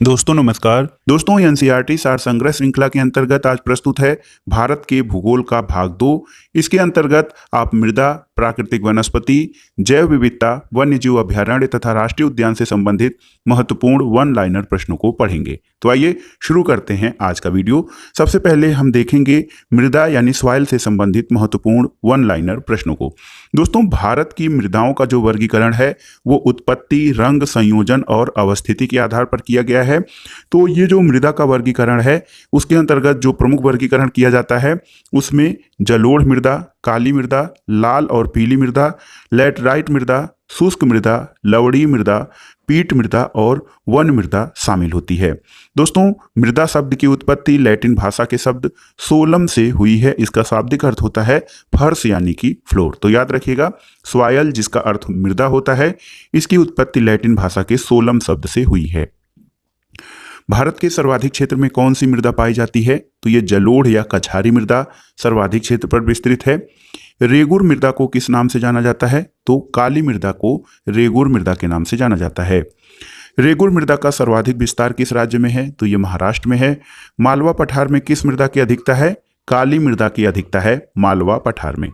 दोस्तों नमस्कार। दोस्तों एनसीईआरटी सार संग्रह श्रृंखला के अंतर्गत आज प्रस्तुत है भारत के भूगोल का भाग 2। इसके अंतर्गत आप मृदा, प्राकृतिक वनस्पति, जैव विविधता, वन्यजीव अभयारण्य तथा राष्ट्रीय उद्यान से संबंधित महत्वपूर्ण वन लाइनर प्रश्नों को पढ़ेंगे। तो आइए शुरू करते हैं आज का वीडियो। सबसे पहले हम देखेंगे मृदा यानी सॉइल से संबंधित महत्वपूर्ण वन लाइनर प्रश्नों को। दोस्तों भारत की मृदाओं का जो वर्गीकरण है वो उत्पत्ति, रंग, संयोजन और अवस्थिति के आधार पर किया गया है। तो ये जो मृदा का वर्गीकरण है उसके अंतर्गत जो प्रमुख वर्गीकरण किया जाता है उसमें जलोढ़ मृदा, काली मृदा, लाल और पीली मृदा, लैटराइट मृदा, शुष्क मृदा, लवणीय मृदा, पीट मृदा और वन मृदा शामिल होती है। दोस्तों मृदा शब्द की उत्पत्ति लैटिन भाषा के शब्द सोलम से हुई है। इसका शाब्दिक अर्थ होता है फर्श यानी कि फ्लोर। तो याद रखिएगा सॉइल जिसका अर्थ मृदा होता है, इसकी उत्पत्ति लैटिन भाषा के सोलम शब्द से हुई है। भारत के सर्वाधिक क्षेत्र में कौन सी मृदा पाई जाती है? तो ये जलोढ़ या कछारी मृदा सर्वाधिक क्षेत्र पर विस्तृत है। रेगुर मृदा को किस नाम से जाना जाता है? तो काली मृदा को रेगुर मृदा के नाम से जाना जाता है। रेगुर मृदा का सर्वाधिक विस्तार किस राज्य में है? तो ये महाराष्ट्र में है। मालवा पठार में किस मृदा की अधिकता है? काली मृदा की अधिकता है मालवा पठार में।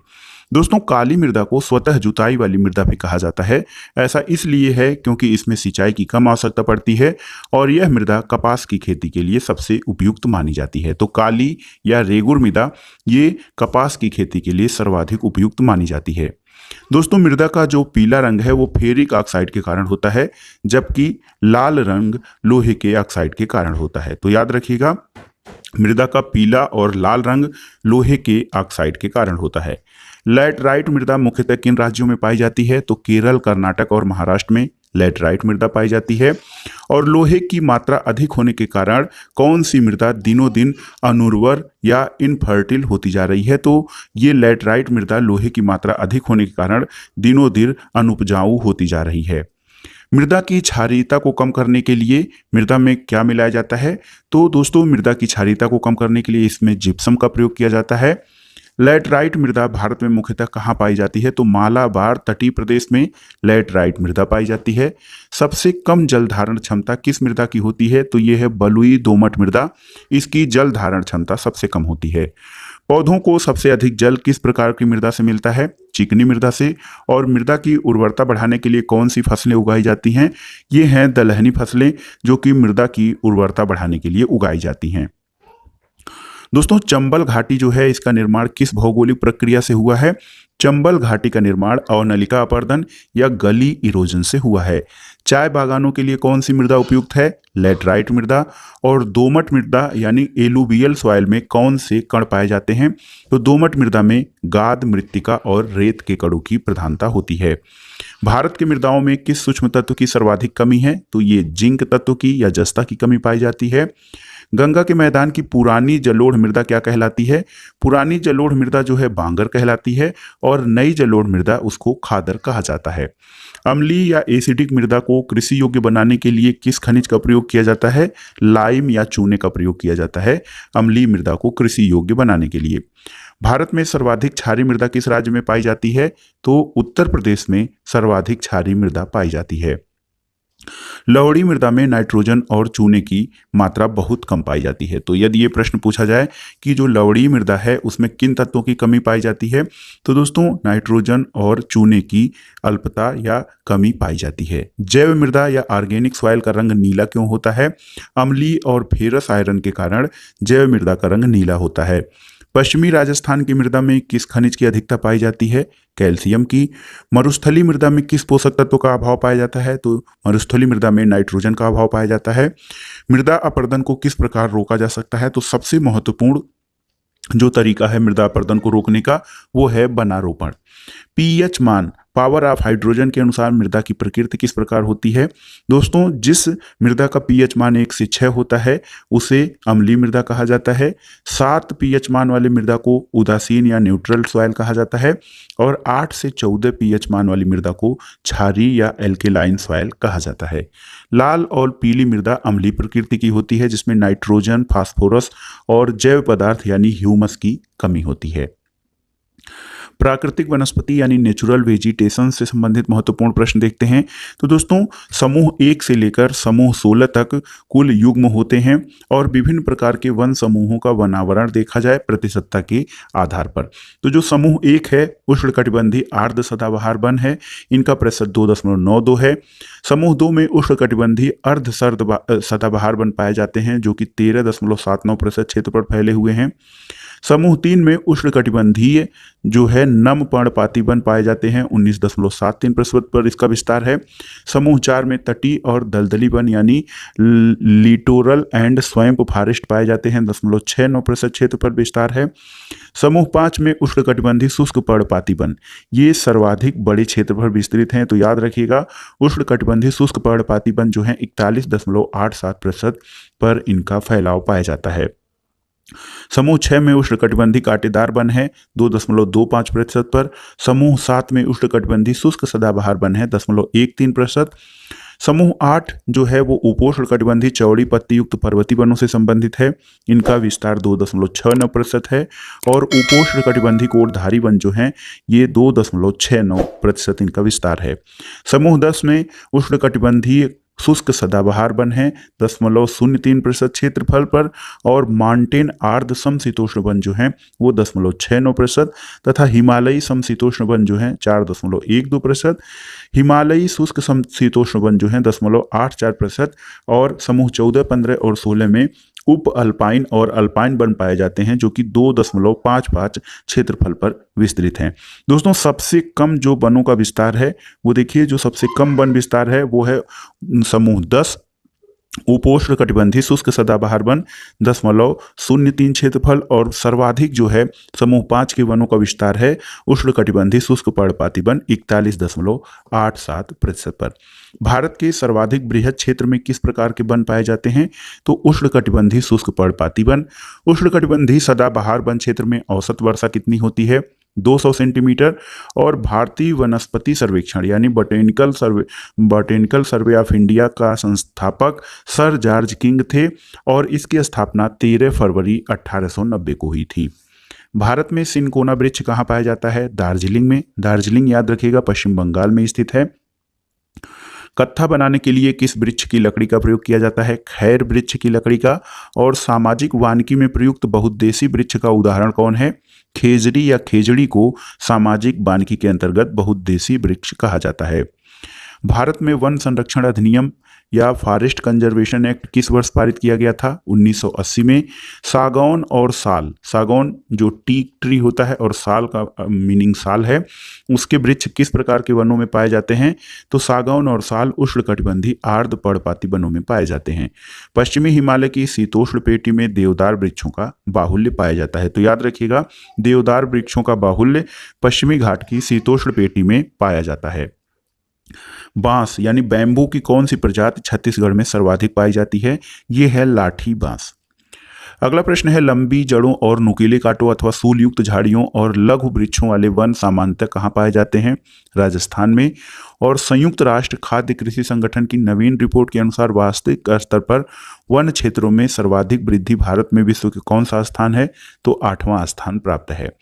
दोस्तों काली मृदा को स्वतः जुताई वाली मृदा भी कहा जाता है। ऐसा इसलिए है क्योंकि इसमें सिंचाई की कम आवश्यकता पड़ती है और यह मृदा कपास की खेती के लिए सबसे उपयुक्त मानी जाती है। तो काली या रेगुर मृदा ये कपास की खेती के लिए सर्वाधिक उपयुक्त मानी जाती है। दोस्तों मृदा का जो पीला रंग है वो फेरिक ऑक्साइड के कारण होता है, जबकि लाल रंग लोहे के ऑक्साइड के कारण होता है। तो याद रखिएगा मृदा का पीला और लाल रंग लोहे के ऑक्साइड के कारण होता है। लैटराइट मृदा मुख्यतः किन राज्यों में पाई जाती है? तो केरल, कर्नाटक और महाराष्ट्र में लैटराइट मृदा पाई जाती है। और लोहे की मात्रा अधिक होने के कारण कौन सी मृदा दिनों दिन अनुर्वर या इनफर्टिल होती जा रही है? तो ये लैटराइट मृदा लोहे की मात्रा अधिक होने के कारण दिनों दिन अनुपजाऊ होती जा रही है। मृदा की क्षारीयता को कम करने के लिए मृदा में क्या मिलाया जाता है? तो दोस्तों मृदा की क्षारीयता को कम करने के लिए इसमें जिप्सम का प्रयोग किया जाता है। लैटराइट मृदा भारत में मुख्यतः कहाँ पाई जाती है? तो मालाबार तटीय प्रदेश में लैटराइट मृदा पाई जाती है। सबसे कम जल धारण क्षमता किस मृदा की होती है? तो ये है बलुई दोमट मृदा। इसकी जल धारण क्षमता सबसे कम होती है। पौधों को सबसे अधिक जल किस प्रकार की मृदा से मिलता है? चिकनी मृदा से। और मृदा की उर्वरता बढ़ाने के लिए कौन सी फसलें उगाई जाती हैं? ये हैं दलहनी फसलें जो कि मृदा की उर्वरता बढ़ाने के लिए उगाई जाती हैं। दोस्तों चंबल घाटी जो है इसका निर्माण किस भौगोलिक प्रक्रिया से हुआ है? चंबल घाटी का निर्माण अवनलिका अपरदन या गली इरोजन से हुआ है। चाय बागानों के लिए कौन सी मृदा उपयुक्त है? लैटराइट मृदा। और दोमट मृदा यानी एलुवियल सॉइल में कौन से कण पाए जाते हैं? तो दोमट मृदा में गाद, मृत्तिका और रेत के कणों की प्रधानता होती है। भारत की मृदाओं में किस सूक्ष्म तत्व की सर्वाधिक कमी है? तो ये जिंक तत्व की या जस्ता की कमी पाई जाती है। गंगा के मैदान की पुरानी जलोढ़ मृदा क्या कहलाती है? पुरानी जलोढ़ मृदा जो है बांगर कहलाती है और नई जलोढ़ मृदा उसको खादर कहा जाता है। अम्लीय या एसिडिक मृदा को कृषि योग्य बनाने के लिए किस खनिज का प्रयोग किया जाता है? लाइम या चूने का प्रयोग किया जाता है अम्लीय मृदा को कृषि योग्य बनाने के लिए। भारत में सर्वाधिक क्षारीय मृदा किस राज्य में पाई जाती है? तो उत्तर प्रदेश में सर्वाधिक क्षारीय मृदा पाई जाती है। लवणीय मृदा में नाइट्रोजन और चूने की मात्रा बहुत कम पाई जाती है। तो यदि ये प्रश्न पूछा जाए कि जो लवणीय मृदा है उसमें किन तत्वों की कमी पाई जाती है? तो दोस्तों नाइट्रोजन और चूने की अल्पता या कमी पाई जाती है। जैव मृदा या ऑर्गेनिक सॉइल का रंग नीला क्यों होता है? अम्लीय और फेरस आयरन के कारण जैव मृदा का रंग नीला होता है। पश्चिमी राजस्थान की मृदा में किस खनिज की अधिकता पाई जाती है? कैल्शियम की। मरुस्थलीय मृदा में किस पोषक तत्व का अभाव पाया जाता है? तो मरुस्थलीय मृदा में नाइट्रोजन का अभाव पाया जाता है। मृदा अपरदन को किस प्रकार रोका जा सकता है? तो सबसे महत्वपूर्ण जो तरीका है मृदा अपरदन को रोकने का वो है वनारोपण। पीएच मान पावर ऑफ हाइड्रोजन के अनुसार मृदा की प्रकृति किस प्रकार होती है? दोस्तों जिस मृदा का पीएच मान 1 से 6 होता है उसे अम्लीय मृदा कहा जाता है। 7 पीएच मान वाली मृदा को उदासीन या न्यूट्रल सॉइल कहा जाता है और 8 से 14 पीएच मान वाली मृदा को क्षारीय या एल्केलाइन सॉइल कहा जाता है। लाल और पीली मृदा अम्लीय प्रकृति की होती है जिसमें नाइट्रोजन, फास्फोरस और जैव पदार्थ यानी ह्यूमस की कमी होती है। प्राकृतिक वनस्पति यानी नेचुरल वेजिटेशन से संबंधित महत्वपूर्ण प्रश्न देखते हैं। तो दोस्तों, समूह 1 से लेकर समूह 16 तक कुल युग्म होते हैं और विभिन्न प्रकार के वन समूहों का वनावरण देखा जाए प्रतिशतता के आधार पर। तो जो समूह 1 है उष्णकटिबंधीय आर्द्र सदाबहार वन है, इनका प्रतिशत 2.92 है। समूह 2 में उष्णकटिबंधीय अर्ध सदाबहार वन पाए जाते हैं जो कि 13.79% क्षेत्रफल फैले हुए हैं। समूह 3 में उष्णकटिबंधीय जो है नम पर्णपाती वन पाए जाते हैं, 19.73% पर इसका विस्तार है। समूह 4 में तटीय और दलदली वन यानी लिटोरल एंड स्वैम्प फॉरेस्ट पाए जाते हैं, 0.69% क्षेत्र पर विस्तार है। समूह 5 में उष्णकटिबंधीय शुष्क पर्णपाती वन, ये सर्वाधिक बड़े क्षेत्र पर विस्तृत हैं। तो याद रखिएगा, उष्णकटिबंधीय शुष्क पर्णपाती वन जो है 41.87% पर इनका फैलाव पाया जाता है। समूह 6 में उष्णकटिबंधीय कांटेदार वन है 2.25% पर। समूह 7 में उष्णकटिबंधीय शुष्क सदाबहार वन है 0.13%। समूह 8 जो है वो उपोष्णकटिबंधीय चौड़ी पत्ती युक्त पर्वतीय वनों से संबंधित है, इनका विस्तार 2.69% है। और उपोष्णकटिबंधीय कोटधारी वन जो है ये 2.69% इनका विस्तार है। समूह 10 में उष्णकटिबंधीय शुष्क सदाबहार वन है 0.03% क्षेत्रफल पर। और माउंटेन आर्द्र समशीतोष्ण वन जो है वो 0.69% तथा हिमालयी समशीतोष्ण वन जो है 4.12%। हिमालयी शुष्क समशीतोष्ण वन जो है 0.84%। और समूह 14, 15 और 16 में उप अल्पाइन और अल्पाइन वन पाए जाते हैं जो कि 2.55 क्षेत्रफल पर विस्तृत हैं। दोस्तों, सबसे कम जो वनों का विस्तार है वो देखिए, जो सबसे कम वन विस्तार है वो है समूह 10 उपोष्णकटिबंधीय शुष्क सदाबहार वन 10.03 क्षेत्रफल। और सर्वाधिक जो है समूह 5 के वनों का विस्तार है उष्णकटिबंधीय शुष्क पर्णपाती वन 41.87% पर। भारत के सर्वाधिक बृहद क्षेत्र में किस प्रकार के वन पाए जाते हैं? तो उष्णकटिबंधीय शुष्क पर्णपाती वन। उष्णकटिबंधीय सदाबहार वन क्षेत्र में औसत वर्षा कितनी होती है? 200 सेंटीमीटर। और भारतीय वनस्पति सर्वेक्षण यानी बॉटेनिकल सर्वे ऑफ इंडिया का संस्थापक सर जॉर्ज किंग थे और इसकी स्थापना 13 फरवरी 1890 को हुई थी। भारत में सिनकोना वृक्ष कहाँ पाया जाता है? दार्जिलिंग में। दार्जिलिंग याद रखिएगा पश्चिम बंगाल में स्थित है। कत्था बनाने के लिए किस वृक्ष की लकड़ी का प्रयोग किया जाता है? खैर वृक्ष की लकड़ी का। और सामाजिक वानिकी में प्रयुक्त बहुउद्देशीय वृक्ष का उदाहरण कौन है? खेजड़ी या खेजड़ी को सामाजिक वानिकी के अंतर्गत बहुउद्देशीय वृक्ष कहा जाता है। भारत में वन संरक्षण अधिनियम या फॉरेस्ट कंजर्वेशन एक्ट किस वर्ष पारित किया गया था? 1980 में। सागौन और साल, सागौन जो टीक ट्री होता है और साल का मीनिंग साल है, उसके वृक्ष किस प्रकार के वनों में पाए जाते हैं? तो सागौन और साल उष्णकटिबंधीय आर्द्र पर्णपाती वनों में पाए जाते हैं। पश्चिमी हिमालय की शीतोष्ण पेटी में देवदार वृक्षों का बाहुल्य पाया जाता है। तो याद रखिएगा, देवदार वृक्षों का बाहुल्य पश्चिमी घाट की शीतोष्ण पेटी में पाया जाता है। बांस यानी बैम्बू की कौन सी प्रजाति छत्तीसगढ़ में सर्वाधिक पाई जाती है? ये है लाठी बांस। अगला प्रश्न है, लंबी जड़ों और नुकीले कांटों अथवा सूल युक्त झाड़ियों और लघु वृक्षों वाले वन सामान्यतः कहाँ पाए जाते हैं? राजस्थान में। और संयुक्त राष्ट्र खाद्य कृषि संगठन की नवीन रिपोर्ट के अनुसार वास्तविक स्तर पर वन क्षेत्रों में सर्वाधिक वृद्धि भारत में विश्व के कौन सा स्थान है? तो 8वां स्थान प्राप्त है।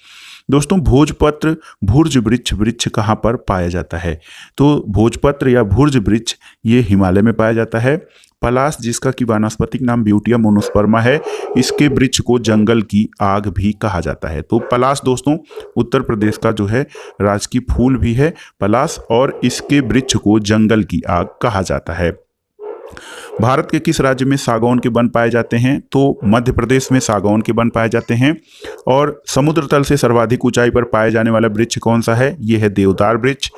दोस्तों, भोजपत्र भुर्ज वृक्ष कहाँ पर पाया जाता है? तो भोजपत्र या भुर्ज वृक्ष ये हिमालय में पाया जाता है। पलास, जिसका कि वानस्पतिक नाम ब्यूटिया मोनोस्पर्मा है, इसके वृक्ष को जंगल की आग भी कहा जाता है। तो पलास दोस्तों उत्तर प्रदेश का जो है राजकीय फूल भी है पलास, और इसके वृक्ष को जंगल की आग कहा जाता है। भारत के किस राज्य में सागौन के वन पाए जाते हैं? तो मध्य प्रदेश में सागौन के वन पाए जाते हैं। और समुद्र तल से सर्वाधिक ऊंचाई पर पाए जाने वाला वृक्ष कौन सा है? यह है देवदार वृक्ष।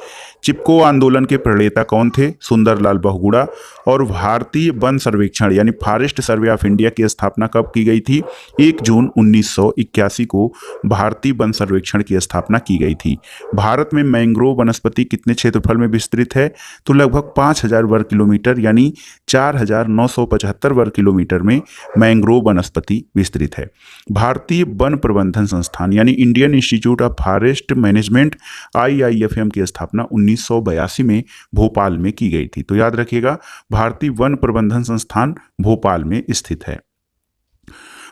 चिपको आंदोलन के प्रणेता कौन थे? सुंदरलाल बहुगुणा। और भारतीय वन सर्वेक्षण यानी फॉरेस्ट सर्वे ऑफ इंडिया की स्थापना कब की गई थी? 1 जून 1981 को भारतीय वन सर्वेक्षण की स्थापना की गई थी। भारत में मैंग्रोव वनस्पति कितने क्षेत्रफल में विस्तृत है? तो लगभग 5000 वर्ग किलोमीटर यानी 4975 वर्ग किलोमीटर में मैंग्रोव वनस्पति विस्तृत है। भारतीय वन प्रबंधन संस्थान यानी Indian institute of forest management IIFM की स्थापना 1982 में भोपाल में की गई थी। तो याद रखिएगा, भारतीय वन प्रबंधन संस्थान भोपाल में स्थित है।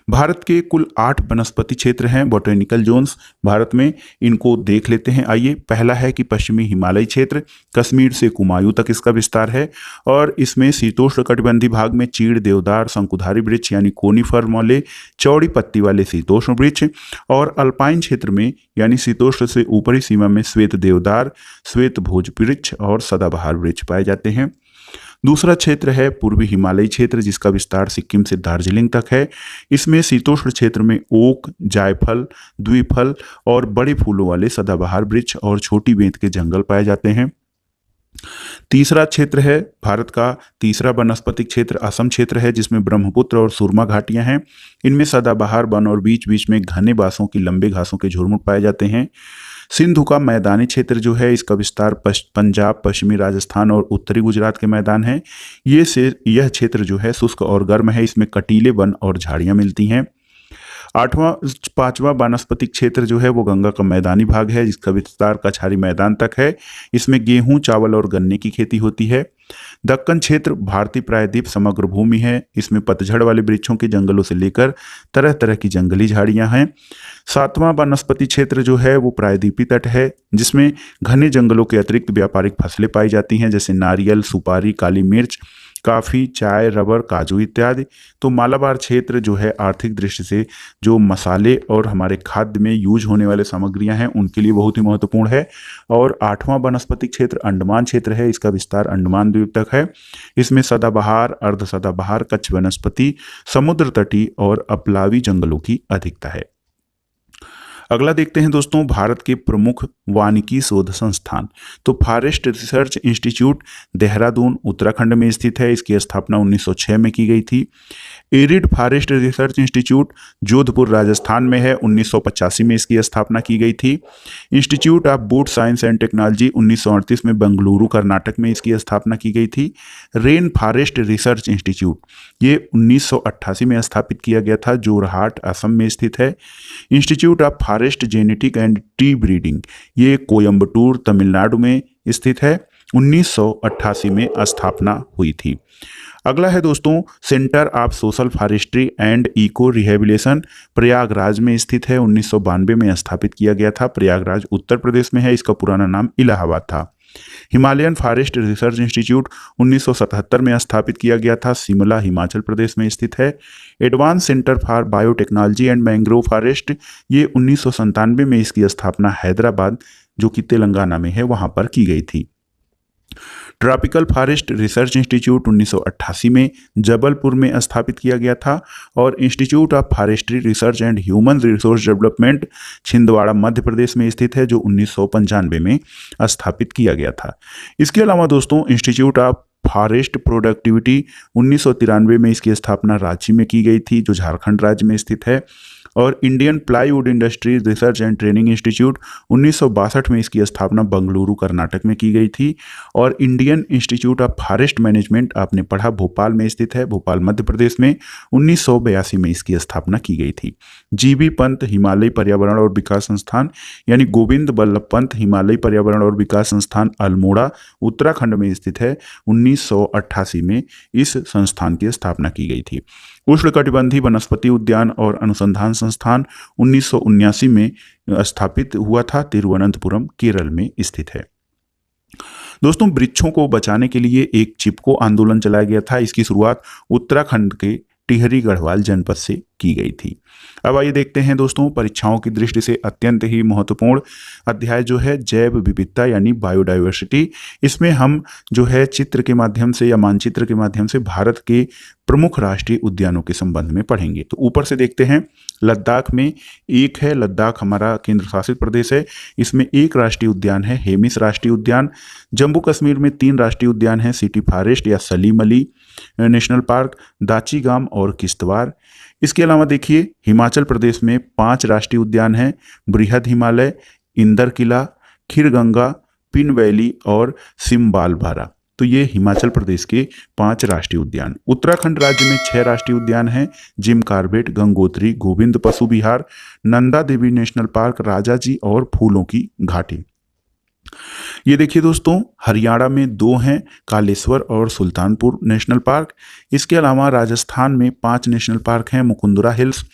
भारत के कुल 8 वनस्पति क्षेत्र हैं, बॉटेनिकल जोन्स भारत में। इनको देख लेते हैं आइए। पहला है कि पश्चिमी हिमालयी क्षेत्र, कश्मीर से कुमायूं तक इसका विस्तार है और इसमें शीतोष्णकटिबंधीय भाग में चीड़, देवदार, शंकुधारी वृक्ष यानी कोनीफर मौले, चौड़ी पत्ती वाले शीतोष्ण वृक्ष, और अल्पाइन क्षेत्र में यानी शीतोष्ण से ऊपरी सीमा में श्वेत देवदार, श्वेत भोज वृक्ष और सदाबहार वृक्ष पाए जाते हैं। दूसरा क्षेत्र है पूर्वी हिमालयी क्षेत्र, जिसका विस्तार सिक्किम से दार्जिलिंग तक है। इसमें शीतोष्ण क्षेत्र में ओक, जायफल, द्विफल और बड़े फूलों वाले सदाबहार वृक्ष और छोटी बेंत के जंगल पाए जाते हैं। तीसरा क्षेत्र है भारत का तीसरा वनस्पतिक क्षेत्र, असम क्षेत्र है, जिसमें ब्रह्मपुत्र और सुरमा घाटियां हैं। इनमें सदाबहार वन और बीच बीच में घने बांसों की लंबे घासों के झुरमुट पाए जाते हैं। सिंधु का मैदानी क्षेत्र जो है, इसका विस्तार पंजाब, पश्चिमी राजस्थान और उत्तरी गुजरात के मैदान है। यह क्षेत्र जो है शुष्क और गर्म है। इसमें कटीले वन और झाड़ियां मिलती हैं। पांचवा वनस्पतिक क्षेत्र जो है वो गंगा का मैदानी भाग है, जिसका विस्तार कछारी मैदान तक है। इसमें गेहूं, चावल और गन्ने की खेती होती है। दक्कन क्षेत्र भारतीय प्रायद्वीप समग्र भूमि है। इसमें पतझड़ वाले वृक्षों के जंगलों से लेकर तरह तरह की जंगली झाड़ियां हैं। सातवां वनस्पति क्षेत्र जो है वो प्रायद्वीपीय तट है, जिसमें घने जंगलों के अतिरिक्त व्यापारिक फसलें पाई जाती हैं, जैसे नारियल, सुपारी, काली मिर्च, काफ़ी, चाय, रबर, काजू इत्यादि। तो मालाबार क्षेत्र जो है आर्थिक दृष्टि से जो मसाले और हमारे खाद्य में यूज होने वाले सामग्रियां हैं उनके लिए बहुत ही महत्वपूर्ण है। और आठवां वनस्पति क्षेत्र अंडमान क्षेत्र है। इसका विस्तार अंडमान द्वीप तक है। इसमें सदाबहार, अर्ध सदाबहार, कच्छ वनस्पति, समुद्र तटीय और अपलावी जंगलों की अधिकता है। अगला देखते हैं दोस्तों भारत के प्रमुख वानिकी शोध संस्थान। तो forest research institute Dehradun Uttarakhand में स्थित है। इसकी स्थापना 1906 में की गई थी। Arid forest research institute Jodhpur Rajasthan में है। 1985 में इसकी स्थापना की गई थी। Institute of would science and technology 1938 में बेंगलुरु कर्नाटक में इसकी स्थापना की गई थी। रेन फॉरेस्ट रिसर्च इंस्टीट्यूट ये 1988 में स्थापित किया गया था, जोरहाट असम में स्थित है। Institute of forest genetic and tree breeding ये कोयम्बटूर तमिलनाडु में स्थित है। 1988 में स्थापना हुई थी। अगला है दोस्तों centre of social forestry and eco rehabilitation, Prayagraj में स्थित है। 1992 में स्थापित किया गया था। प्रयागराज उत्तर प्रदेश में है। इसका पुराना नाम इलाहाबाद था। हिमालयन फॉरेस्ट रिसर्च इंस्टीट्यूट 1977 में स्थापित किया गया था। शिमला हिमाचल प्रदेश में स्थित है। Advance centre for biotechnology and mangrove forest ये 1997 में इसकी स्थापना हैदराबाद जो कि तेलंगाना में है वहां पर की गई थी। ट्रॉपिकल फॉरेस्ट रिसर्च इंस्टीट्यूट 1988 में जबलपुर में स्थापित किया गया था। और institute of forestry research and human resource development Chhindwara Madhya Pradesh में स्थित है, जो 1995 में स्थापित किया गया था। इसके अलावा दोस्तों इंस्टीट्यूट ऑफ फॉरेस्ट प्रोडक्टिविटी 1993 में इसकी स्थापना रांची में की गई थी, जो झारखंड राज्य में स्थित है। और Indian plywood industry research and training institute 1962 में इसकी स्थापना बेंगलुरु कर्नाटक में की गई थी। और Indian institute of forest management आपने पढ़ा भोपाल में स्थित है, भोपाल मध्य प्रदेश में 1982 में इसकी स्थापना की गई थी। जीबी पंत हिमालयी पर्यावरण और विकास संस्थान यानी गोविंद बल्लभ पंत हिमालयी पर्यावरण और विकास संस्थान अल्मोड़ा उत्तराखंड में स्थित है। 1988 में इस संस्थान की स्थापना की गई थी। उष्णकटिबंधीय वनस्पति उद्यान और अनुसंधान संस्थान 1979 में स्थापित हुआ था, तिरुवनंतपुरम केरल में स्थित है। दोस्तों वृक्षों को बचाने के लिए एक चिपको आंदोलन चलाया गया था। इसकी शुरुआत उत्तराखंड के टिहरी गढ़वाल जनपद से की गई थी। अब आइए देखते हैं दोस्तों परीक्षाओं की दृष्टि से अत्यंत ही महत्वपूर्ण अध्याय जो है जैव विविधता यानी बायोडाइवर्सिटी। इसमें हम जो है चित्र के माध्यम से या मानचित्र के माध्यम से भारत के प्रमुख राष्ट्रीय उद्यानों के संबंध में पढ़ेंगे। तो ऊपर से देखते हैं लद्दाख में एक है, लद्दाख हमारा केंद्र शासित प्रदेश है। इसमें एक राष्ट्रीय उद्यान है हेमिस राष्ट्रीय उद्यान। जम्मू कश्मीर में 3 राष्ट्रीय उद्यान हैं, सिटी फॉरेस्ट या सलीम अली नेशनल पार्क, दाचीगाम और किश्तवाड़। इसके अलावा देखिए हिमाचल प्रदेश में 5 राष्ट्रीय उद्यान हैं, बृहद हिमालय, इंदर किला, खीरगंगा, पिन वैली और सिम्बालबारा। तो ये हिमाचल प्रदेश के 5 राष्ट्रीय उद्यान। उत्तराखंड राज्य में 6 राष्ट्रीय उद्यान हैं, जिम कार्बेट, गंगोत्री, गोविंद पशु विहार, नंदा देवी नेशनल पार्क, राजाजी और फूलों की घाटी। ये देखिए दोस्तों, हरियाणा में 2 हैं, कालेश्वर और सुल्तानपुर नेशनल पार्क। इसके अलावा राजस्थान में 5 नेशनल पार्क हैं, Mukundra hills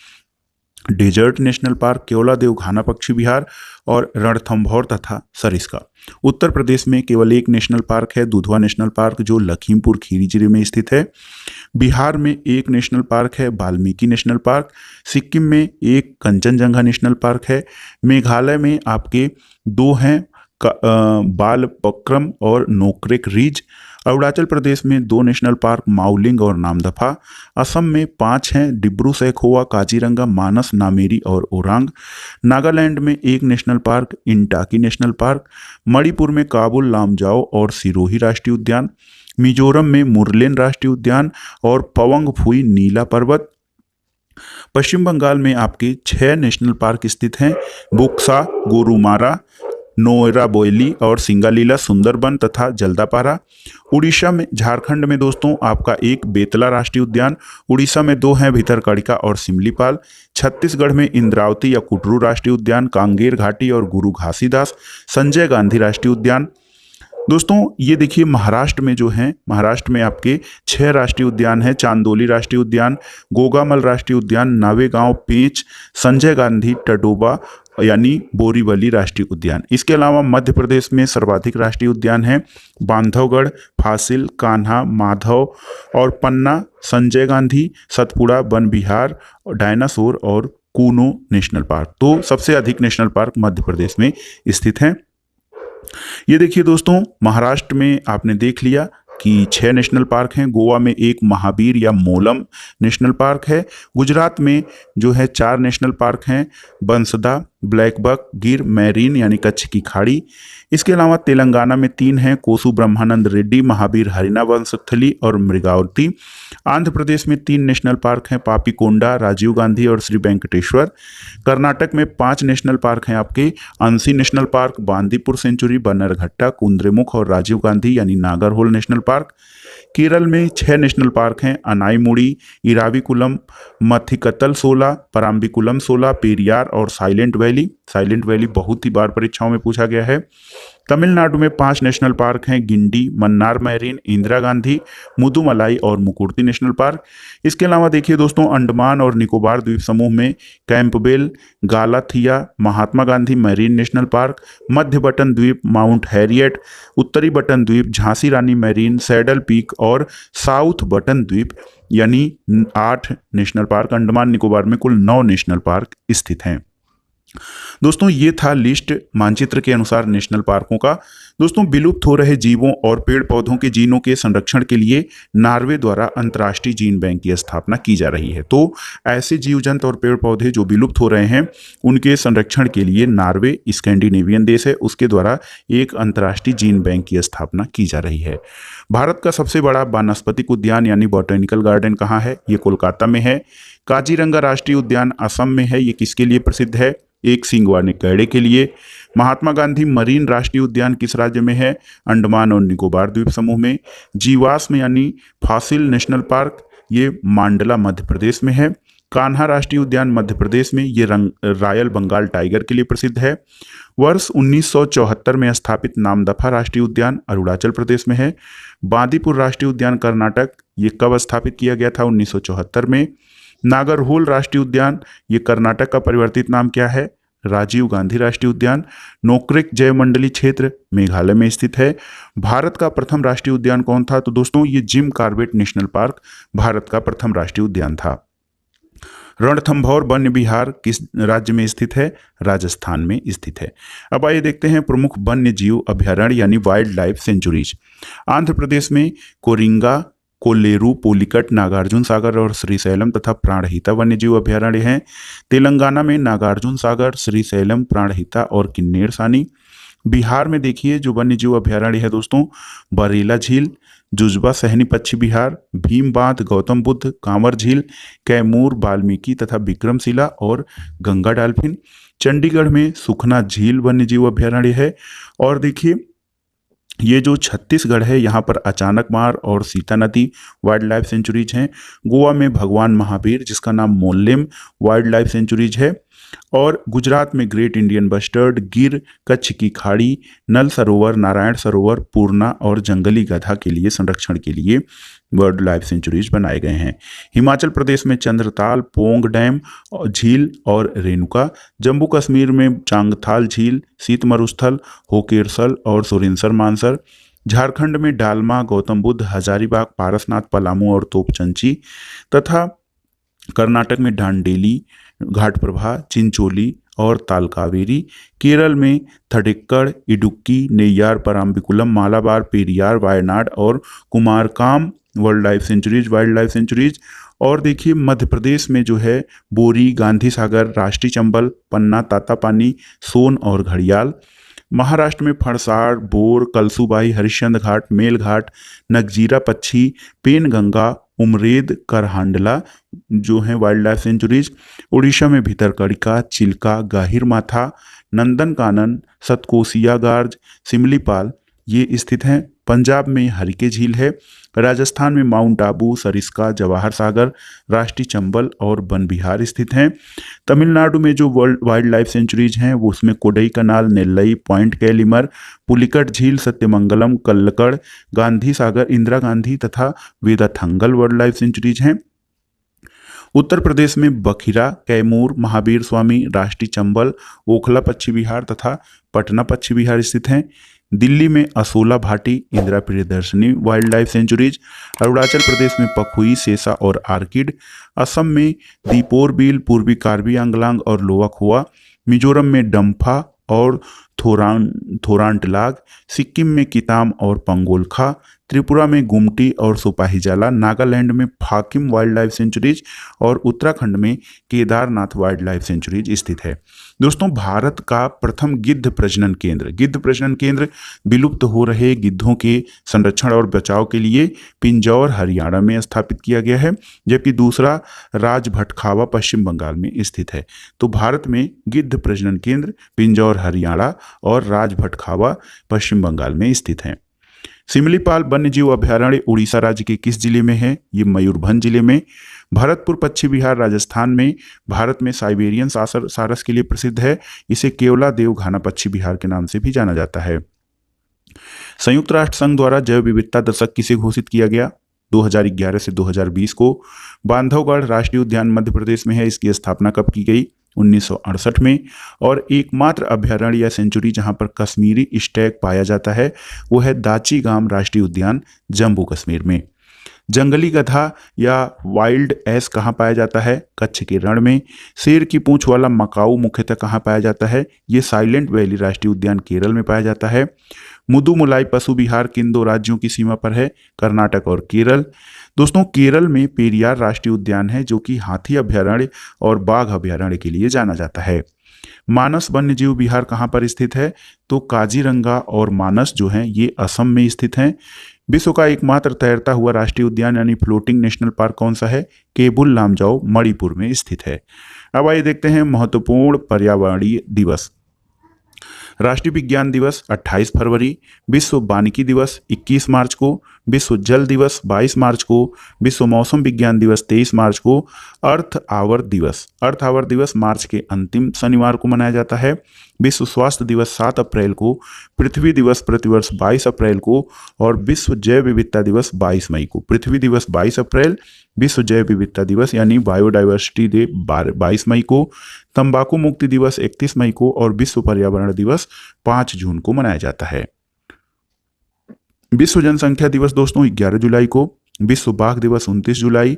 desert national park, Keoladeo Ghana पक्षी विहार और रणथंभौर तथा सरिस्का। उत्तर प्रदेश में केवल 1 नेशनल पार्क है, दुधवा नेशनल पार्क, जो लखीमपुर खीरी जिले में स्थित है। बिहार में 1 नेशनल पार्क है, वाल्मीकि नेशनल पार्क। सिक्किम में 1 कंचनजंगा नेशनल पार्क है। मेघालय में आपके 2 हैं, बालपक्रम और नोक्रेक रिज। अरुणाचल प्रदेश में 2 नेशनल पार्क, माउलिंग और नामदफा। असम में 5 हैं, डिब्रू सैखोवा, काजीरंगा, मानस, नामेरी और ओरांग। नागालैंड में 1 national park, Intanki national park. Manipur में काबुल लामजाओ और सिरोही राष्ट्रीय उद्यान। मिजोरम में मुरलेन राष्ट्रीय उद्यान और पवंग फुई नीला पर्वत। पश्चिम बंगाल में आपके 6 नेशनल पार्क स्थित हैं, बुक्सा, गोरुमारा, नोएरा बोयली और सिंगालीला, सुंदरबन तथा जल्दापारा। उड़ीसा में, झारखंड में दोस्तों आपका 1 बेतला राष्ट्रीय उद्यान। उड़ीसा में 2 हैं, भितरकनिका और सिमलीपाल। छत्तीसगढ़ में इंद्रावती या कुटरू राष्ट्रीय उद्यान, कांगेर घाटी और गुरु घासीदास। संजय गांधी राष्ट्रीय उद्यान। दोस्तों ये देखिए, महाराष्ट्र में जो है, महाराष्ट्र में आपके 6 राष्ट्रीय उद्यान हैं, चांदोली राष्ट्रीय उद्यान, गोगामल राष्ट्रीय उद्यान, नावेगांव पेंच, संजय गांधी टडोबा यानी बोरीवली राष्ट्रीय उद्यान। इसके अलावा मध्य प्रदेश में सर्वाधिक राष्ट्रीय उद्यान हैं, बांधवगढ़, फासिल, कान्हा, माधव और पन्ना, संजय गांधी, सतपुड़ा वन विहार, डायनासोर और कूनो नेशनल पार्क। तो सबसे अधिक नेशनल पार्क मध्य प्रदेश में स्थित हैं। ये देखिए दोस्तों, महाराष्ट्र में आपने देख लिया कि 6 नेशनल पार्क हैं। गोवा में 1 महावीर या मोलम नेशनल पार्क है। गुजरात में जो है 4 नेशनल पार्क हैं, बंसदा, ब्लैकबक, गिर, मैरीन यानी कच्छ की खाड़ी। इसके अलावा तेलंगाना में 3 हैं, कोसु ब्रह्मानंद रेड्डी, महावीर हरिना वंशस्थली और मृगावती। आंध्र प्रदेश में 3 नेशनल पार्क हैं, पापीकोंडा, राजीव गांधी और श्री वेंकटेश्वर। कर्नाटक में 5 नेशनल पार्क हैं आपके, Anshi national park, Bandipur sanctuary, Bannerghatta, Kudremukh और राजीव गांधी यानी नागरहोल नेशनल पार्क। केरल में 6 नेशनल पार्क हैं, अनाईमुड़ी, इराविकुलम, मथिकतल 16, पराम्बिकुलम 16, पेरियार और साइलेंट वैली। साइलेंट वैली बहुत ही बार परीक्षाओं में पूछा गया है। तमिलनाडु में 5 नेशनल पार्क हैं, गिंडी, मन्नार मैरीन, इंदिरा गांधी, मुदुमलाई और मुकुर्ती नेशनल पार्क। इसके अलावा देखिए दोस्तों, अंडमान और निकोबार द्वीप समूह में Campbell, गालाथिया, Mahatma Gandhi marine national park, मध्य बटन द्वीप, माउंट हैरियट, उत्तरी बटन द्वीप, झांसी रानी मैरीन, सैडल पीक और साउथ बटन द्वीप यानी 8 नेशनल पार्क। अंडमान निकोबार में कुल 9 नेशनल पार्क स्थित हैं। दोस्तों ये था लिस्ट मानचित्र के अनुसार नेशनल पार्कों का। दोस्तों विलुप्त हो रहे जीवों और पेड़ पौधों के जीनों के संरक्षण के लिए नॉर्वे द्वारा अंतर्राष्ट्रीय जीन बैंक की स्थापना की जा रही है। तो ऐसे जीव जंतु और पेड़ पौधे जो विलुप्त हो रहे हैं उनके संरक्षण के लिए नॉर्वे स्कैंडिनेवियन देश है, उसके द्वारा एक अंतर्राष्ट्रीय जीन बैंक की स्थापना की जा रही है। भारत का सबसे बड़ा वानस्पतिक उद्यान यानी बॉटेनिकल गार्डन कहाँ है? ये कोलकाता में है। काजीरंगा राष्ट्रीय उद्यान असम में है। ये किसके लिए प्रसिद्ध है? एक सींग वाले गैंडे के लिए। महात्मा गांधी मरीन राष्ट्रीय उद्यान किस राज्य में है? अंडमान और निकोबार द्वीप समूह में। जीवाश्म यानी फॉसिल नेशनल पार्क ये मांडला मध्य प्रदेश में है। कान्हा राष्ट्रीय उद्यान मध्य प्रदेश में, ये रॉयल बंगाल टाइगर के लिए प्रसिद्ध है। वर्ष 1974 में स्थापित नामदफा राष्ट्रीय उद्यान अरुणाचल प्रदेश में है। बांदीपुर राष्ट्रीय उद्यान कर्नाटक, ये कब स्थापित किया गया था? 1974 में। नागरहोल राष्ट्रीय उद्यान, ये कर्नाटक का परिवर्तित नाम क्या है? राजीव गांधी राष्ट्रीय उद्यान। नोक्रेक जयमंडली क्षेत्र मेघालय में स्थित है। भारत का प्रथम राष्ट्रीय उद्यान कौन था? तो दोस्तों ये Jim Corbett national park Bharat का प्रथम राष्ट्रीय उद्यान था। रणथंभौर वन्य विहार किस राज्य में स्थित है? राजस्थान में स्थित है। अब आइए देखते हैं प्रमुख वन्य जीव अभ्यारण्य यानी wild life sanctuaries. Andhra Pradesh में कोरिंगा, कोल्लेरू, पोलिकट, नागार्जुन सागर और श्रीशैलम तथा प्राणहिता वन्य जीव अभ्यारण्य हैं। तेलंगाना में नागार्जुन सागर, श्रीशैलम, प्राणहिता और किन्नेर सानी। बिहार में देखिए जो वन्य जीव अभ्यारण्य है दोस्तों, बरेला झील, जुजबा सहनी पक्षी विहार, भीम बांध, गौतम बुद्ध, कांवर झील, कैमूर, वाल्मीकि तथा विक्रमशिला और गंगा डॉल्फिन। चंडीगढ़ में सुखना झील वन्य जीव अभ्यारण्य है। और देखिए ये जो छत्तीसगढ़ है यहाँ पर अचानक मार और सीता नदी वाइल्ड लाइफ सेंचुरीज हैं। गोवा में भगवान महावीर जिसका नाम मोल्लेम वाइल्ड लाइफ सेंचुरीज है। और गुजरात में ग्रेट इंडियन बस्टर्ड, गिर, कच्छ की खाड़ी, नल सरोवर, नारायण सरोवर, पूर्णा और जंगली गधा के लिए संरक्षण के लिए वर्ल्ड लाइफ सेंचुरीज बनाए गए हैं। हिमाचल प्रदेश में चंद्रताल, पोंग डैम और झील और रेणुका, जम्मू कश्मीर में चांगथाल झील, शीत मरुस्थल, होकेरसल और सुरिनसर मानसर, झारखंड में डालमा, गौतम बुद्ध, हजारीबाग, पारसनाथ, पलामू और तोपचंची तथा कर्नाटक में डांडेली, घाटप्रभा, चिंचोली और तालकावेरी, केरल में थडिक्कड़, इडुक्की, नेय्यार, पराम्बिकुलम, मालाबार, पेरियार, वायनाड और कुमारकाम वाइल्ड लाइफ सेंचुरीज। और देखिए मध्य प्रदेश में जो है बोरी, गांधी सागर, राष्ट्रीय चंबल, पन्ना, तातापानी, सोन और घड़ियाल। महाराष्ट्र में फड़साड़, बोर, कलसूबाई, हरिश्चंद्र घाट, मेल घाट, नगजीरा पक्षी, पेनगंगा, उमरेद, करहांडला जो हैं वाइल्ड लाइफ सेंचुरीज। उड़ीसा में भितरकनिका, चिल्का, गाहिर माथा, नंदनकानन, सतकोसिया गार्ज, सिमलीपाल ये स्थित हैं। पंजाब में हरिके झील है। राजस्थान में माउंट आबू, सरिस्का, जवाहर सागर, राष्ट्रीय चंबल और वन विहार स्थित हैं। तमिलनाडु में जो वर्ल्ड वाइल्ड लाइफ सेंचुरीज हैं वो उसमें कोडई कनाल, नेल्लई, पॉइंट कैलिमर, पुलिकट झील, सत्यमंगलम, कल्लकड़, गांधी सागर, इंदिरा गांधी तथा वेदाथंगल वर्ल्ड लाइफ सेंचुरीज हैं। उत्तर प्रदेश में बखिरा, कैमूर, महावीर स्वामी, राष्ट्रीय चंबल, ओखला पक्षी विहार तथा पटना पक्षी विहार स्थित हैं। दिल्ली में Asola Bhatti, Indira Priyadarshini wildlife sanctuaries. Arunachal Pradesh में पखुई, सेसा और आर्किड। असम में दीपोर बिल, पूर्वी कार्बी आंगलांग और लोवाखुआ। मिजोरम में डम्फा और थोरांटलाग। सिक्किम में किताम और पंगोलखा। त्रिपुरा में गुमटी और सिपाहीजाला। नागालैंड में फाकिम वाइल्ड लाइफ सेंचुरीज और उत्तराखंड में केदारनाथ वाइल्ड लाइफ सेंचुरीज स्थित है। दोस्तों भारत का प्रथम गिद्ध प्रजनन केंद्र विलुप्त हो रहे गिद्धों के संरक्षण और बचाव के लिए पिंजौर हरियाणा में स्थापित किया गया है, जबकि दूसरा राजभटखावा पश्चिम बंगाल में स्थित है। तो भारत में गिद्ध प्रजनन केंद्र पिंजौर हरियाणा और राजभटखावा पश्चिम बंगाल में स्थित हैं। सिमलीपाल वन्यजीव अभयारण्य उड़ीसा राज्य के किस जिले में है? ये मयूरभंज जिले में। भरतपुर पक्षी विहार राजस्थान में भारत में साइबेरियन सारस के लिए प्रसिद्ध है। इसे केवला देवघाना पक्षी विहार के नाम से भी जाना जाता है। संयुक्त राष्ट्र संघ द्वारा जैव विविधता दशक किसे घोषित किया गया? 2011 से 2020 को। बांधवगढ़ राष्ट्रीय उद्यान मध्य प्रदेश में है। इसकी स्थापना कब की गई? 1968 में। और एकमात्र अभयारण्य या सेंचुरी जहां पर कश्मीरी स्टैग पाया जाता है वो है दाची-गाम राष्ट्रीय उद्यान जम्मू कश्मीर में। जंगली गधा या वाइल्ड एस कहाँ पाया जाता है? कच्छ के रण में। शेर की पूंछ वाला मकाऊ मुख्यतः कहाँ पाया जाता है? ये साइलेंट वैली राष्ट्रीय उद्यान केरल में पाया जाता है। मुदुमुलाई पशु विहार किन दो राज्यों की सीमा पर है? कर्नाटक और केरल। दोस्तों केरल में पेरियार राष्ट्रीय उद्यान है जो कि हाथी अभयारण्य और बाघ अभयारण्य के लिए जाना जाता है। मानस वन्यजीव विहार कहाँ पर स्थित है? तो काजीरंगा और मानस जो हैं ये असम में स्थित हैं। विश्व का एकमात्र तैरता हुआ राष्ट्रीय उद्यान यानी फ्लोटिंग नेशनल पार्क कौन सा है? केबुल लामजाओ मणिपुर में स्थित है। अब आइए देखते हैं महत्वपूर्ण पर्यावरणीय दिवस। राष्ट्रीय विज्ञान दिवस 28 फरवरी, विश्व वानिकी दिवस 21 मार्च को, विश्व जल दिवस 22 मार्च को, विश्व मौसम विज्ञान दिवस 23 मार्च को, अर्थ आवर दिवस मार्च के अंतिम शनिवार को मनाया जाता है। विश्व स्वास्थ्य दिवस 7 अप्रैल को, पृथ्वी दिवस प्रतिवर्ष 22 अप्रैल को और विश्व जैव विविधता दिवस 22 मई को। पृथ्वी दिवस 22 अप्रैल, विश्व जैव विविधता दिवस यानी बायोडाइवर्सिटी डे 22 मई को, तंबाकू मुक्ति दिवस 31 मई को और विश्व पर्यावरण दिवस 5 जून को मनाया जाता है। विश्व जनसंख्या दिवस दोस्तों 11 जुलाई को, विश्व बाघ दिवस 29 जुलाई,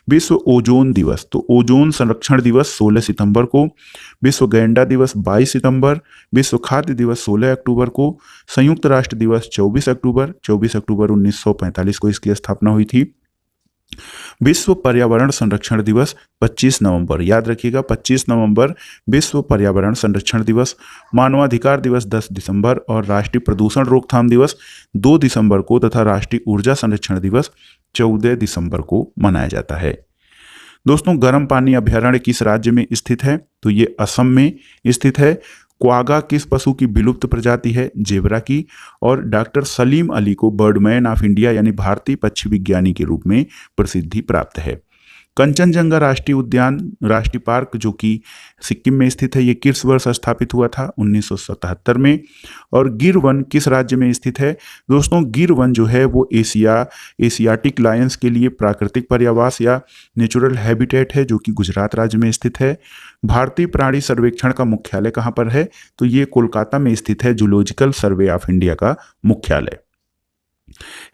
विश्व ओजोन दिवस तो ओजोन संरक्षण दिवस 16 सितंबर को, विश्व गैंडा दिवस 22 सितंबर, विश्व खाद्य दिवस 16 अक्टूबर को, संयुक्त राष्ट्र दिवस 24 अक्टूबर 1945 को इसकी स्थापना हुई थी। विश्व पर्यावरण संरक्षण दिवस 25 नवंबर, याद रखिएगा 25 नवंबर विश्व पर्यावरण संरक्षण दिवस। मानवाधिकार दिवस 10 दिसंबर और राष्ट्रीय प्रदूषण रोकथाम दिवस 2 दिसंबर को तथा राष्ट्रीय ऊर्जा संरक्षण दिवस 14 दिसंबर को मनाया जाता है। दोस्तों गर्म पानी अभयारण्य किस राज्य में स्थित है? तो ये असम में स्थित है। क्वागा किस पशु की विलुप्त प्रजाति है? जेबरा की। और डॉक्टर सलीम अली को बर्डमैन ऑफ इंडिया यानी भारतीय पक्षी विज्ञानी के रूप में प्रसिद्धि प्राप्त है। कंचनजंगा राष्ट्रीय उद्यान, राष्ट्रीय पार्क जो कि सिक्किम में स्थित है, ये किस वर्ष स्थापित हुआ था? 1977 में। और गिर वन किस राज्य में स्थित है? दोस्तों गिर वन जो है वो एशियाटिक लायंस के लिए प्राकृतिक पर्यावास या नेचुरल हैबिटेट है, जो कि गुजरात राज्य में स्थित है। भारतीय प्राणी सर्वेक्षण का मुख्यालय कहाँ पर है? तो ये कोलकाता में स्थित है, जूलॉजिकल सर्वे ऑफ इंडिया का मुख्यालय।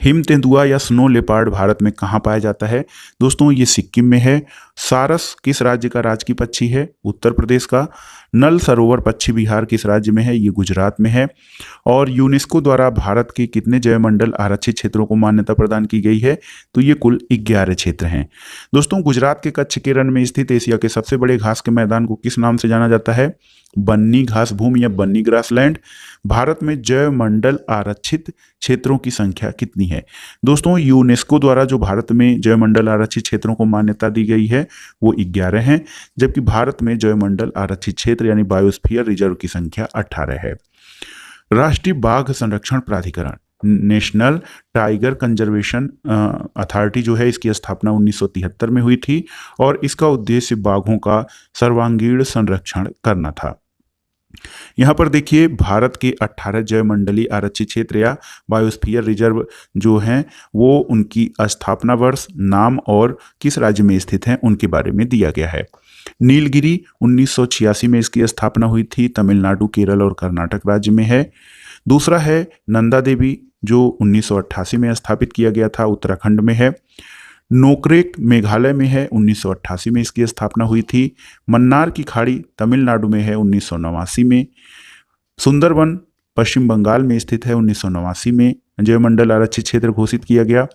हिम तेंदुआ या स्नो लेपर्ड भारत में कहाँ पाया जाता है? दोस्तों ये सिक्किम में है। सारस किस राज्य का राजकीय पक्षी है? उत्तर प्रदेश का। नल सरोवर पक्षी विहार किस राज्य में है? ये गुजरात में है। और यूनेस्को द्वारा भारत के कितने जैवमंडल आरक्षित क्षेत्रों को मान्यता प्रदान की गई है? तो ये कुल 11 क्षेत्र हैं। दोस्तों गुजरात के कच्छ के रण में स्थित एशिया के सबसे बड़े घास के मैदान को किस नाम से जाना जाता है? बन्नी घास भूमि या बन्नी ग्रासलैंड। भारत में जैवमंडल आरक्षित क्षेत्रों की संख्या कितनी है? दोस्तों यूनेस्को द्वारा जो भारत में जैवमंडल आरक्षित क्षेत्रों को मान्यता दी गई है वो 11 हैं, जबकि भारत में जैवमंडल आरक्षित क्षेत्र यानी बायोस्फीयर रिजर्व की संख्या 18 है। राष्ट्रीय बाघ संरक्षण प्राधिकरण, नेशनल टाइगर कंजर्वेशन अथॉरिटी जो है, इसकी स्थापना 1973 में हुई थी और इसका उद्देश्य बाघों का सर्वांगीण संरक्षण करना था। यहाँ पर देखिए भारत के 18 जैवमंडलीय आरक्षित क्षेत्र या बायोस्फीयर रिजर्व जो हैं वो उनकी स्थापना वर्ष, नाम और किस राज्य में स्थित हैं उनके बारे में दिया गया है। नीलगिरी 1986 में इसकी स्थापना हुई थी, तमिलनाडु, केरल और कर्नाटक राज्य में है। दूसरा है नंदा देवी जो 1988 में स्थापित किया गया था, उत्तराखंड में है। नोकरेक मेघालय में है, 1988 में इसकी स्थापना हुई थी। मन्नार की खाड़ी तमिलनाडु में है, 1989 में। सुंदरवन पश्चिम बंगाल में स्थित है, 1989 में जैवमंडल आरक्षित क्षेत्र घोषित किया गया।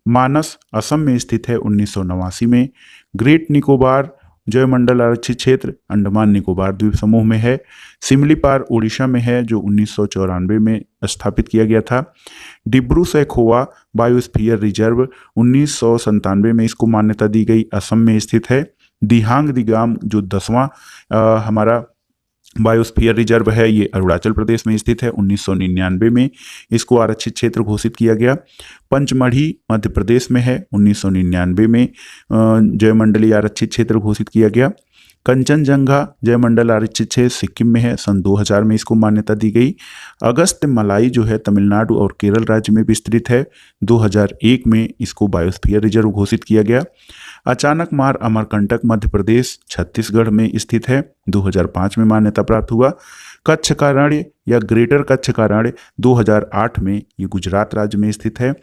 मानस असम में स्थित है, 1989 में। ग्रेट निकोबार जैवमंडल आरक्षित क्षेत्र अंडमान निकोबार द्वीप समूह में है। सिमलीपार उड़ीसा में है जो 1994 में स्थापित किया गया था। डिब्रू सैखोवा बायोस्फीयर रिजर्व 1997 में इसको मान्यता दी गई, असम में स्थित है। दिहांग दिगाम जो 10वां हमारा बायोस्फीयर रिजर्व है ये अरुणाचल प्रदेश में स्थित है, 1999 में इसको आरक्षित क्षेत्र घोषित किया गया। पंचमढ़ी मध्य प्रदेश में है, 1999 में जैवमंडलीय आरक्षित क्षेत्र घोषित किया गया। कंचनजंगा जैवमंडल आरक्षित क्षेत्र सिक्किम में है, सन 2000 में इसको मान्यता दी गई। अगस्त मलाई जो है तमिलनाडु और केरल राज्य में विस्तृत है, 2001 में इसको बायोस्फीयर रिजर्व घोषित किया गया। अचानक मार अमरकंटक मध्य प्रदेश छत्तीसगढ़ में स्थित है, 2005 में मान्यता प्राप्त हुआ। कच्छ का रण या ग्रेटर कच्छ का रण 2008 में ये गुजरात राज्य में स्थित है।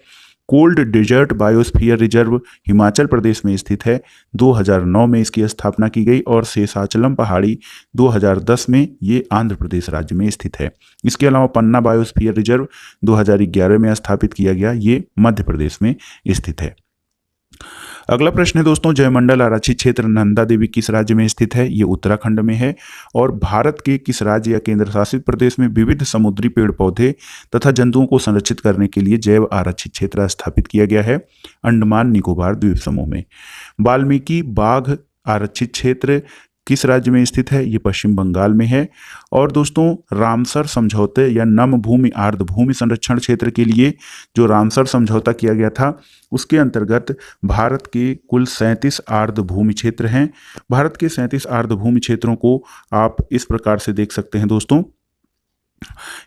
Cold desert biosphere reserve Himachal Pradesh में स्थित है, 2009 में इसकी स्थापना की गई। और शेषाचलम पहाड़ी 2010 में ये आंध्र प्रदेश राज्य में स्थित है। इसके अलावा पन्ना बायोस्फीयर रिजर्व 2011 में स्थापित किया गया, ये मध्य प्रदेश में स्थित है। अगला प्रश्न है दोस्तों, जयमंडल आरक्षित क्षेत्र नंदा देवी किस राज्य में स्थित है? ये उत्तराखंड में है। और भारत के किस राज्य या केंद्र शासित प्रदेश में विविध समुद्री पेड़ पौधे तथा जंतुओं को संरक्षित करने के लिए जैव आरक्षित क्षेत्र स्थापित किया गया है? अंडमान निकोबार द्वीप समूह में। वाल्मीकि बाघ आरक्षित क्षेत्र किस राज्य में स्थित है? ये पश्चिम बंगाल में है। और दोस्तों रामसर समझौते या नम भूमि आर्द्र भूमि संरक्षण क्षेत्र के लिए जो रामसर समझौता किया गया था उसके अंतर्गत भारत के कुल 37 आर्द्र भूमि क्षेत्र हैं। भारत के 37 आर्द्र भूमि क्षेत्रों को आप इस प्रकार से देख सकते हैं दोस्तों।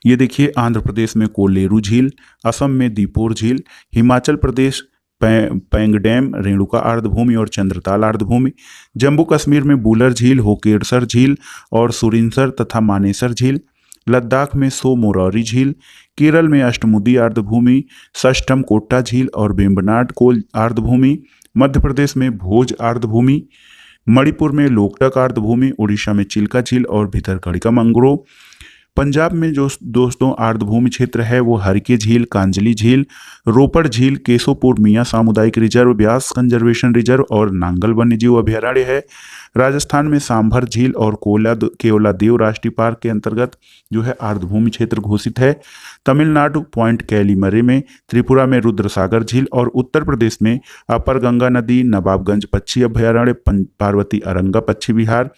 ये देखिए, आंध्र प्रदेश में कोलेरू झील, असम में दीपोर झील, हिमाचल प्रदेश पैंगडैम रेणुका आर्द्रभूमि और चंद्रताल आर्द्रभूमि, जम्मू कश्मीर में बुलर झील, होकेरसर झील और सुरिनसर तथा मानेसर झील, लद्दाख में सो मोरारी झील, केरल में अष्टमुदी आर्द्रभूमि, षष्ठम कोट्टा झील और वेम्बनाड कोल आर्द्रभूमि, मध्य प्रदेश में भोज आर्द्रभूमि, मणिपुर में लोकटक आर्द्रभूमि, उड़ीसा में चिल्का झील और भितरकनिका मैंग्रोव। पंजाब में जो दोस्तों आर्द्रभूमि क्षेत्र है वो हरके झील, कांजली झील, रोपड़ झील, केशोपुर मियाँ सामुदायिक रिजर्व, ब्यास कंजर्वेशन रिजर्व और नांगल वन्यजीव अभयारण्य है। राजस्थान में सांभर झील और केवलादेव राष्ट्रीय पार्क के अंतर्गत जो है आर्द्रभूमि क्षेत्र घोषित है। तमिलनाडु पॉइंट कैलीमरे में, त्रिपुरा में रुद्रसागर झील और उत्तर प्रदेश में अपर गंगा नदी, नवाबगंज पक्षी अभयारण्य, पार्वती अरंगा पक्षी विहार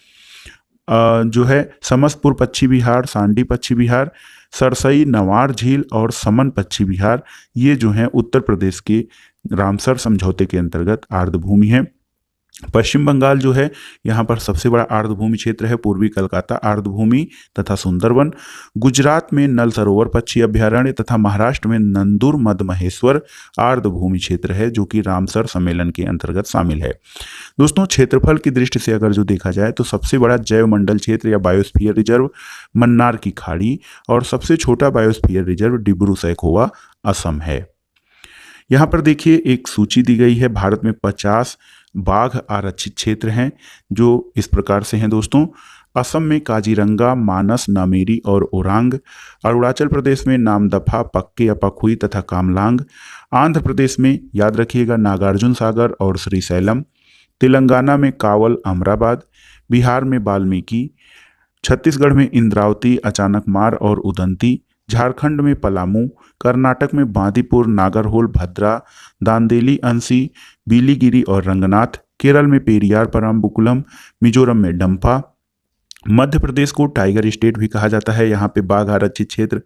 जो है, समस्तपुर पक्षी विहार, सांडी पक्षी विहार, सरसई नवार झील और समन पक्षी विहार, ये जो हैं उत्तर प्रदेश के रामसर समझौते के अंतर्गत आर्द्रभूमि है। पश्चिम बंगाल जो है यहाँ पर सबसे बड़ा आर्द्रभूमि क्षेत्र है, पूर्वी कलकत्ता आर्द्रभूमि तथा सुंदरवन। गुजरात में नल सरोवर पक्षी अभ्यारण्य तथा महाराष्ट्र में नंदुर मद महेश्वर आर्द्रभूमि क्षेत्र है, जो कि रामसर सम्मेलन के अंतर्गत शामिल है। दोस्तों, क्षेत्रफल की दृष्टि से अगर जो देखा जाए तो सबसे बड़ा जैव मंडल क्षेत्र या बायोस्फीयर रिजर्व मन्नार की खाड़ी और सबसे छोटा बायोस्फीयर रिजर्व डिब्रू सैखोवा असम है। यहाँ पर देखिए एक सूची दी गई है। भारत में 50 बाघ आरक्षित क्षेत्र हैं, जो इस प्रकार से हैं दोस्तों। असम में काजीरंगा, मानस, नामेरी और ओरांग। अरुणाचल प्रदेश में नामदफा, पक्के या पखुई तथा कामलांग। आंध्र प्रदेश में याद रखिएगा नागार्जुन सागर और श्रीशैलम। तेलंगाना में कावल, अमराबाद। बिहार में वाल्मीकि। छत्तीसगढ़ में इंद्रावती, अचानकमार और उदंती। झारखंड में पलामू। कर्नाटक में बांदीपुर, नागरहोल, भद्रा, दांदेली, अंसी, बिलीगिरी और रंगनाथ। केरल में पेरियार, परम्बकुलम। मिजोरम में डंपा। मध्य प्रदेश को टाइगर स्टेट भी कहा जाता है। यहाँ पे बाघ आरक्षित क्षेत्र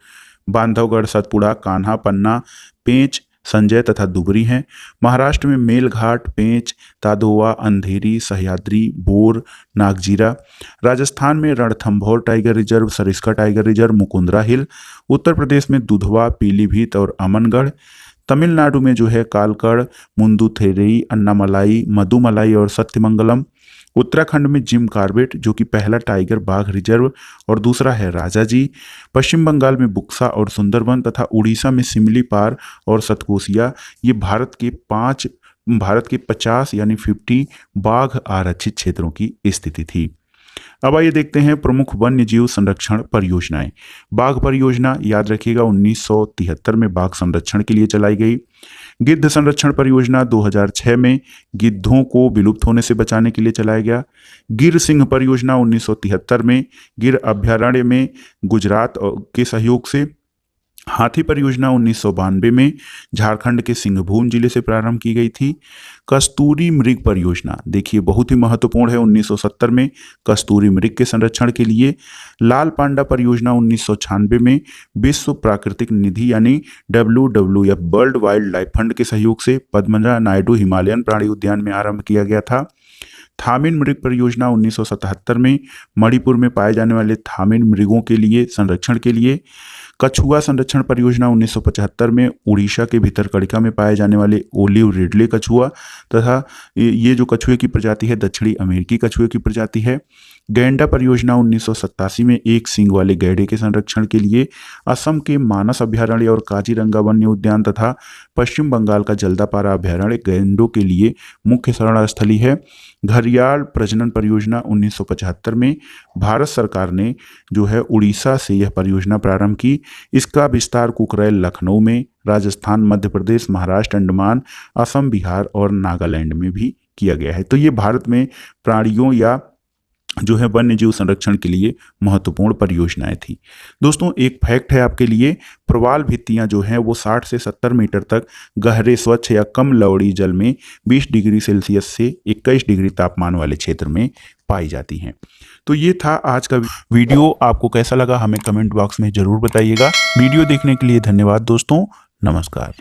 बांधवगढ़, सतपुड़ा, कान्हा, पन्ना, पेंच, संजय तथा दुबरी हैं। महाराष्ट्र में मेलघाट, पेंच, तादोवा, अंधेरी, सह्याद्री, बोर, नागजीरा। राजस्थान में Ranthambore tiger reserve, Sariska tiger reserve, Mukundra hill. Uttar Pradesh में दुधवा, पीलीभीत और अमनगढ़। तमिलनाडु में जो है कालकड़, मुंदुथेरई, अन्नामलाई, मधुमलाई और सत्यमंगलम। उत्तराखंड में जिम कार्बेट, जो कि पहला टाइगर बाघ रिजर्व और दूसरा है राजाजी। पश्चिम बंगाल में बुक्सा और सुंदरवन तथा उड़ीसा में सिमलीपार और सतकोसिया। ये भारत के 50 यानी 50 बाघ आरक्षित क्षेत्रों की स्थिति थी। अब आइए देखते हैं प्रमुख वन्य जीव संरक्षण परियोजनाएं। बाघ परियोजना याद रखिएगा 1973 में बाघ संरक्षण के लिए चलाई गई। गिद्ध संरक्षण परियोजना 2006 में गिद्धों को विलुप्त होने से बचाने के लिए चलाया गया। गिर सिंह परियोजना 1973 में गिर अभ्यारण्य में गुजरात के सहयोग से। हाथी परियोजना 1992 में झारखंड के सिंहभूम जिले से प्रारंभ की गई थी। कस्तूरी मृग परियोजना देखिए बहुत ही महत्वपूर्ण है, 1970 में कस्तूरी मृग के संरक्षण के लिए। लाल पांडा परियोजना 1996 में विश्व प्राकृतिक निधि यानी WWF world wild life fund के सहयोग से पद्मजा नायडू हिमालयन प्राणी उद्यान में आरंभ किया गया था। थामिन मृग परियोजना 1977 में मणिपुर में पाए जाने वाले थामिन मृगों के लिए संरक्षण के लिए। कछुआ संरक्षण परियोजना 1975 में उड़ीसा के भीतरकनिका में पाए जाने वाले ओलिव रिडले कछुआ तथा ये जो कछुए की प्रजाति है दक्षिणी अमेरिकी कछुए की प्रजाति है। गैंडा परियोजना 1987 में एक सींग वाले गैंडे के संरक्षण के लिए। असम के मानस अभ्यारण्य और काजीरंगा वन्य उद्यान तथा पश्चिम बंगाल का जल्दापारा अभ्यारण्य गैंडों के लिए मुख्य शरण स्थली है। घड़ियाल प्रजनन परियोजना 1975 में भारत सरकार ने जो है उड़ीसा से यह परियोजना प्रारंभ की। इसका विस्तार कुकरेल, लखनऊ में, राजस्थान, मध्य प्रदेश, महाराष्ट्र, अंडमान, असम, बिहार और नागालैंड में भी किया गया है। तो ये भारत में प्राणियों या जो है वन्य जीव संरक्षण के लिए महत्वपूर्ण परियोजनाएं थी। दोस्तों एक फैक्ट है आपके लिए, प्रवाल भित्तियां जो हैं वो 60 से 70 मीटर तक गहरे स्वच्छ या कम लवणीय जल में 20 डिग्री सेल्सियस से 21 डिग्री तापमान वाले क्षेत्र में पाई जाती हैं। तो ये था आज का वीडियो। आपको कैसा लगा हमें कमेंट बॉक्स में जरूर बताइएगा। वीडियो देखने के लिए धन्यवाद दोस्तों, नमस्कार।